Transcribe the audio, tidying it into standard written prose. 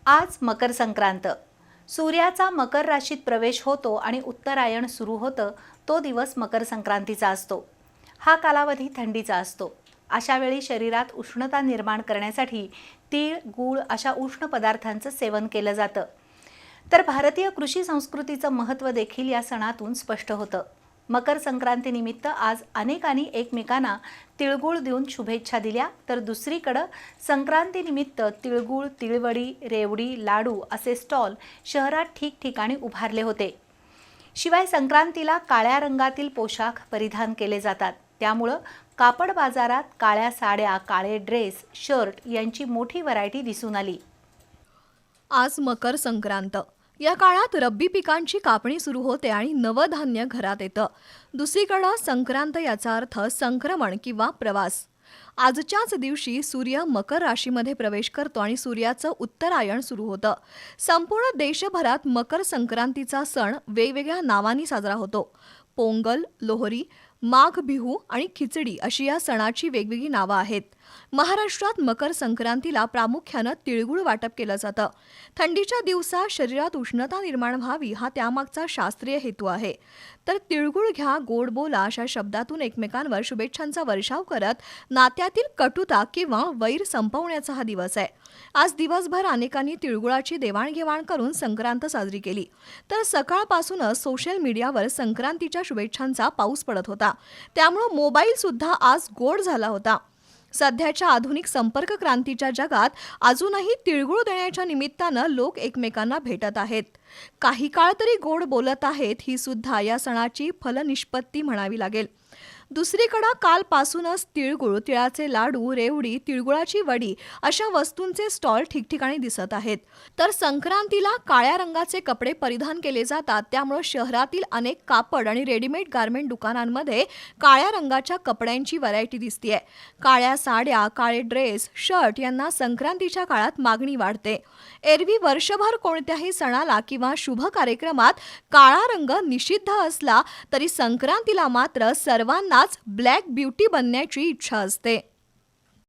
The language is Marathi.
आज मकर संक्रांत. सूर्याचा मकर राशीत प्रवेश होतो आणि उत्तरायण सुरू होतं. तो दिवस मकर संक्रांतीचा असतो. हा कालावधी थंडीचा असतो. अशा वेळी शरीरात उष्णता निर्माण करण्यासाठी तीळ, गूळ अशा उष्ण पदार्थांचं सेवन केलं जातं. तर भारतीय कृषी संस्कृतीचं महत्त्व देखील या सणातून स्पष्ट होतं. मकर संक्रांतीनिमित्त आज अनेकांनी एकमेकांना तिळगुळ देऊन शुभेच्छा दिल्या. तर दुसरीकडे संक्रांतीनिमित्त तिळगुळ, तिळवडी, रेवडी, लाडू असे स्टॉल शहरात ठिकठिकाणी उभारले होते. शिवाय संक्रांतीला काळ्या रंगातील पोशाख परिधान केले जातात. त्यामुळं कापड बाजारात काळ्या साड्या, काळे ड्रेस, शर्ट यांची मोठी व्हरायटी दिसून आली. आज मकर संक्रांत. या काळात रब्बी पिकांची कापणी सुरू होते आणि नवधान्य घरात येतं. दुसरीकडे संक्रांत याचा अर्थ संक्रमण किंवा प्रवास. आजच्याच दिवशी सूर्य मकर राशीमध्ये प्रवेश करतो आणि सूर्याचं उत्तरायण सुरू होतं. संपूर्ण देशभरात मकर संक्रांतीचा सण वेगवेगळ्या नावांनी साजरा होतो. पोंगल, लोहरी, माघ बिहू आणि खिचडी अशी या सणाची वेगवेगळी नावं आहेत. महाराष्ट्रात मकर संक्रांतीला प्रामुख्यानं तिळगुळ वाटप केलं जातं. थंडीच्या दिवसात शरीरात उष्णता निर्माण व्हावी हा त्यामागचा शास्त्रीय हेतू आहे. तर तिळगुळ घ्या, गोड बोला अशा शब्दातून एकमेकांवर शुभेच्छांचा वर्षाव करत नात्यातील कटुता किंवा वैर संपवण्याचा हा दिवस आहे. आज दिवसभर अनेकांनी तिळगुळाची देवाणघेवाण करून संक्रांत साजरी केली. तर सकाळपासूनच सोशल मीडियावर संक्रांतीच्या शुभेच्छांचा पाऊस पडत होता. त्यामुळे मोबाईल सुद्धा आज गोड झाला होता. सध्याच्या आधुनिक संपर्क क्रांतीच्या जगात अजूनही तिळगुळ देण्याच्या निमित्तानं लोक एकमेकांना भेटत आहेत. काही काळ तरी गोड बोलत आहेत. ही सुद्धा या सणाची फलनिष्पत्ती म्हणावी लागेल. दुसरीकडे कालपासूनच तिळगुळ, तिळाचे लाडू, रेवडी, तिळगुळाची वडी अशा वस्तूंचे स्टॉल ठिकठिकाणी दिसत आहेत. तर संक्रांतीला काळ्या रंगाचे कपडे परिधान केले जातात. त्यामुळे शहरातील अनेक कापड आणि रेडीमेड गारमेंट दुकानांमध्ये काळ्या रंगाच्या कपड्यांची व्हरायटी दिसतेय. काळ्या साड्या, काळे ड्रेस, शर्ट यांना संक्रांतीच्या काळात मागणी वाढते. एरवी वर्षभर कोणत्याही सणाला किंवा शुभ कार्यक्रमात काळा रंग निषिद्ध असला तरी संक्रांतीला मात्र सर्वांनाच ब्लॅक ब्युटी बनण्याची इच्छा असते.